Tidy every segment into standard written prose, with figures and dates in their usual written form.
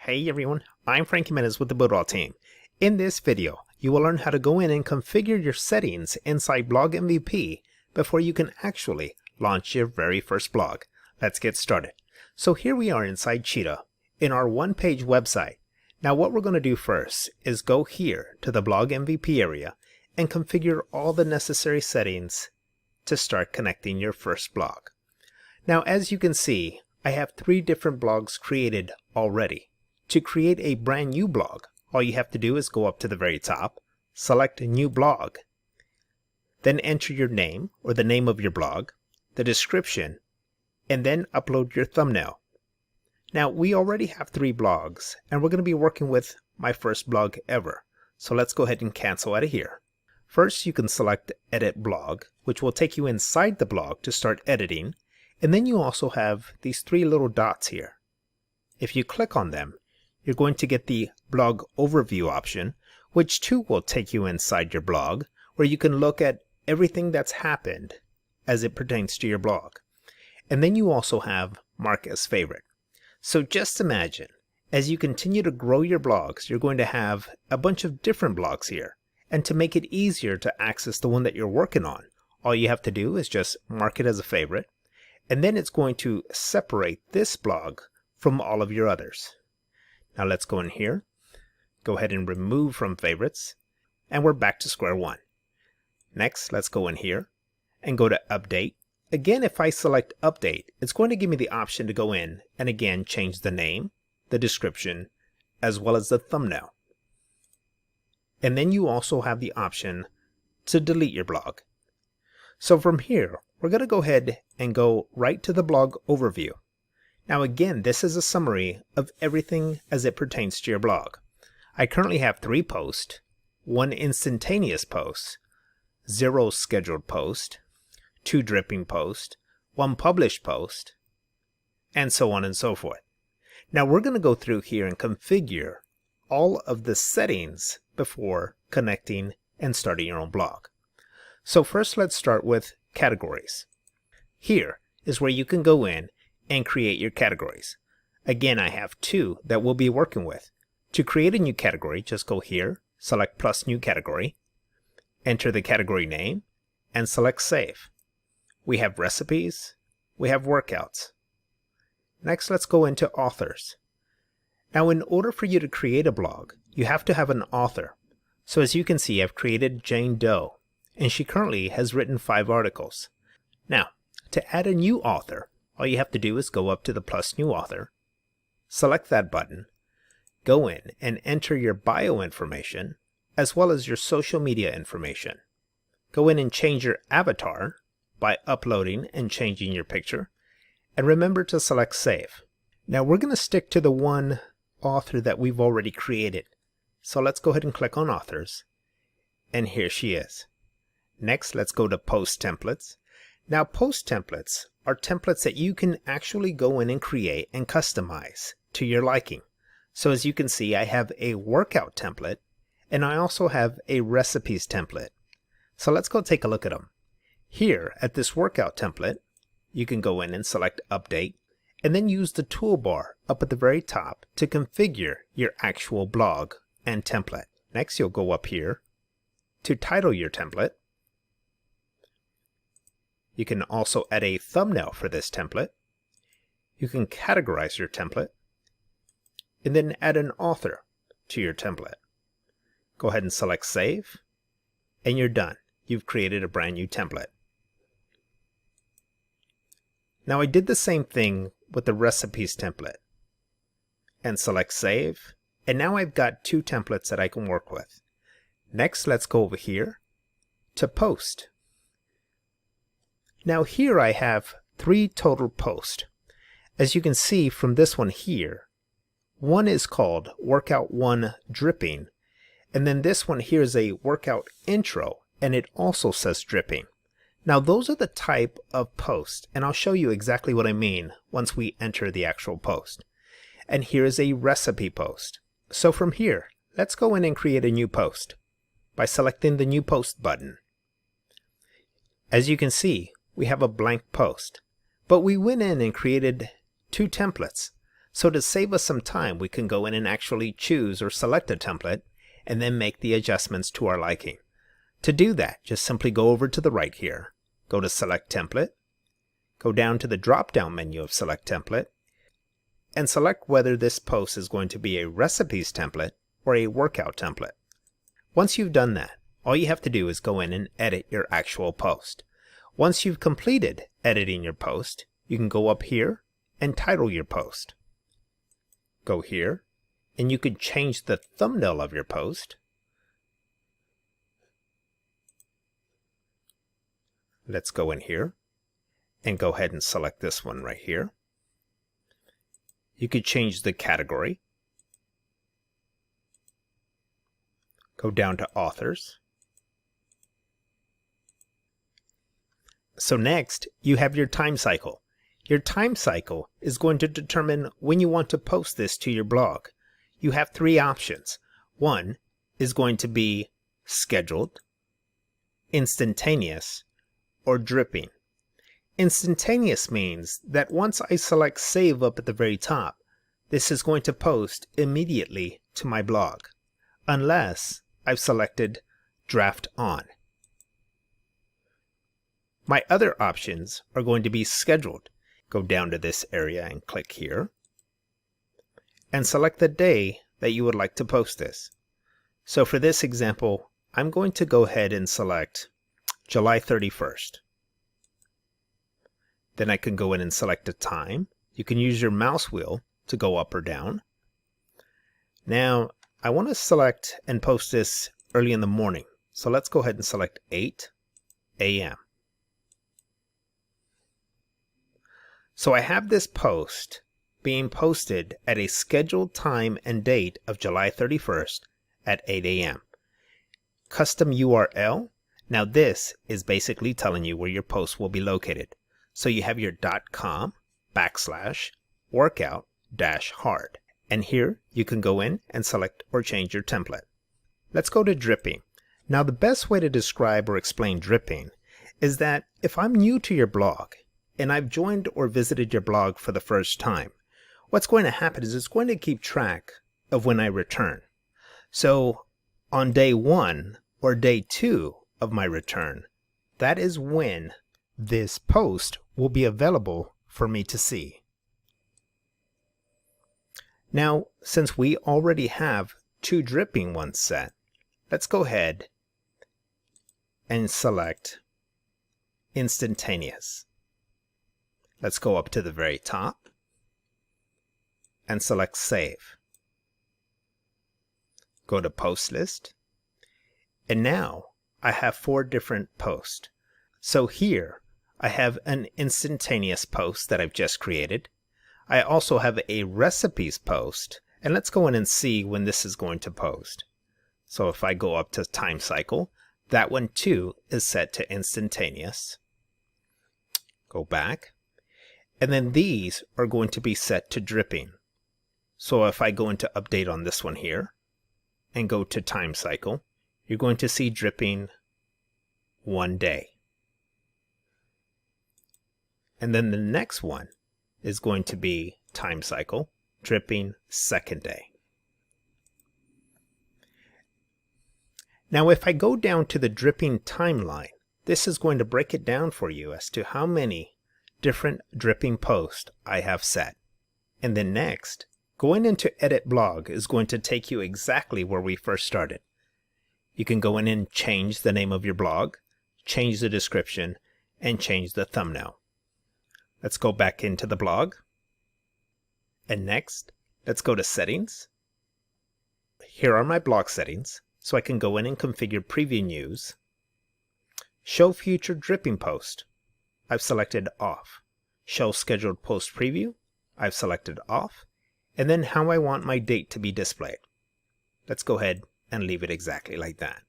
Hey everyone, I'm Frank Jimenez with the BUILDERALL team. In this video, you will learn how to go in and configure your settings inside Blog MVP before you can actually launch your very first blog. Let's get started. So here we are inside Cheetah in our one-page website. Now what we're going to do first is go here to the Blog MVP area and configure all the necessary settings to start connecting your first blog. Now as you can see, I have 3 different blogs created already. To create a brand new blog, all you have to do is go up to the very top, select a new blog, then enter your name or the name of your blog, the description, and then upload your thumbnail. Now we already have 3 blogs and we're going to be working with my first blog ever. So let's go ahead and cancel out of here. First you can select Edit Blog, which will take you inside the blog to start editing, and then you also have these 3 little dots here. If you click on them, you're going to get the blog overview option, which too will take you inside your blog, where you can look at everything that's happened as it pertains to your blog. And then you also have mark as favorite. So just imagine, as you continue to grow your blogs, you're going to have a bunch of different blogs here. And to make it easier to access the one that you're working on, all you have to do is just mark it as a favorite, and then it's going to separate this blog from all of your others. Now let's go in here, go ahead and remove from favorites, and we're back to square one. Next, let's go in here and go to update. Again, if I select update, it's going to give me the option to go in and again change the name, the description, as well as the thumbnail. And then you also have the option to delete your blog. So from here, we're going to go ahead and go right to the blog overview. Now again, this is a summary of everything as it pertains to your blog. I currently have 3 posts, 1 instantaneous post, 0 scheduled post, 2 dripping posts, 1 published post, and so on and so forth. Now we're going to go through here and configure all of the settings before connecting and starting your own blog. So first let's start with categories. Here is where you can go in and create your categories. Again, I have 2 that we'll be working with. To create a new category, just go here, select plus new category, enter the category name, and select save. We have recipes, we have workouts. Next, let's go into authors. Now, in order for you to create a blog, you have to have an author. So as you can see, I've created Jane Doe, and she currently has written 5 articles. Now, to add a new author, all you have to do is go up to the plus new author, select that button, go in and enter your bio information, as well as your social media information. Go in and change your avatar by uploading and changing your picture, and remember to select save. Now we're going to stick to the one author that we've already created. So let's go ahead and click on authors, and here she is. Next, let's go to post templates. Now post templates are templates that you can actually go in and create and customize to your liking. So as you can see, I have a workout template and I also have a recipes template. So let's go take a look at them. Here at this workout template, you can go in and select update and then use the toolbar up at the very top to configure your actual blog and template. Next, you'll go up here to title your template. You can also add a thumbnail for this template. You can categorize your template and then add an author to your template. Go ahead and select save and you're done. You've created a brand new template. Now I did the same thing with the recipes template and select save, and now I've got 2 templates that I can work with. Next, let's go over here to post. Now here I have 3 total posts. As you can see from this one here, one is called Workout 1 Dripping, and then this one here is a workout intro, and it also says dripping. Now those are the type of post, and I'll show you exactly what I mean once we enter the actual post. And here is a recipe post. So from here, let's go in and create a new post by selecting the new post button. As you can see, we have a blank post, but we went in and created 2 templates. So to save us some time, we can go in and actually choose or select a template and then make the adjustments to our liking. To do that, just simply go over to the right here, go to Select Template, go down to the drop-down menu of Select Template, and select whether this post is going to be a recipes template or a workout template. Once you've done that, all you have to do is go in and edit your actual post. Once you've completed editing your post, you can go up here and title your post. Go here, and you can change the thumbnail of your post. Let's go in here and go ahead and select this one right here. You could change the category. Go down to authors. So next, you have your time cycle. Your time cycle is going to determine when you want to post this to your blog. You have three options. One is going to be scheduled, instantaneous, or dripping. Instantaneous means that once I select save up at the very top, this is going to post immediately to my blog, unless I've selected draft on. My other options are going to be scheduled. Go down to this area and click here, and select the day that you would like to post this. So for this example, I'm going to go ahead and select July 31st. Then I can go in and select a time. You can use your mouse wheel to go up or down. Now, I want to select and post this early in the morning. So let's go ahead and select 8 a.m. So I have this post being posted at a scheduled time and date of July 31st at 8 a.m. Custom URL. Now this is basically telling you where your post will be located. So you have your .com/workout-hard. And here you can go in and select or change your template. Let's go to dripping. Now the best way to describe or explain dripping is that if I'm new to your blog and I've joined or visited your blog for the first time, what's going to happen is it's going to keep track of when I return. So on day 1 or day 2 of my return, that is when this post will be available for me to see. Now, since we already have 2 dripping ones set, let's go ahead and select instantaneous. Let's go up to the very top and select save. Go to post list, and now I have 4 different posts. So here I have an instantaneous post that I've just created. I also have a recipes post, and let's go in and see when this is going to post. So if I go up to time cycle, that one too is set to instantaneous. Go back, and then these are going to be set to dripping. So if I go into update on this one here and go to time cycle, you're going to see dripping 1 day. And then the next one is going to be time cycle, dripping 2nd day. Now if I go down to the dripping timeline, this is going to break it down for you as to how many different dripping posts I have set. And then next, going into edit blog is going to take you exactly where we first started. You can go in and change the name of your blog, change the description, and change the thumbnail. Let's go back into the blog. And next, let's go to settings. Here are my blog settings, so I can go in and configure preview news. Show future dripping post. I've selected off. Show scheduled post preview. I've selected off. And then how I want my date to be displayed. Let's go ahead and leave it exactly like that.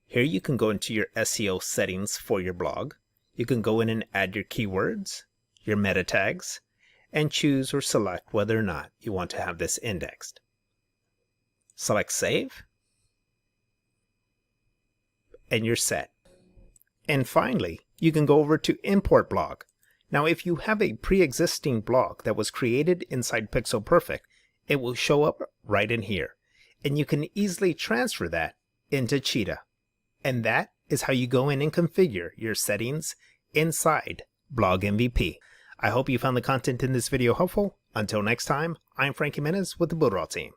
Here you can go into your SEO settings for your blog. You can go in and add your keywords, your meta tags, and choose or select whether or not you want to have this indexed. Select save, and you're set. And finally, you can go over to import blog. Now if you have a pre-existing blog that was created inside Pixel Perfect, it will show up right in here, and you can easily transfer that into Cheetah. And that is how you go in and configure your settings inside Blog MVP. I hope you found the content in this video helpful. Until next time, I'm Frank Jimenez with the BUILDERALL team.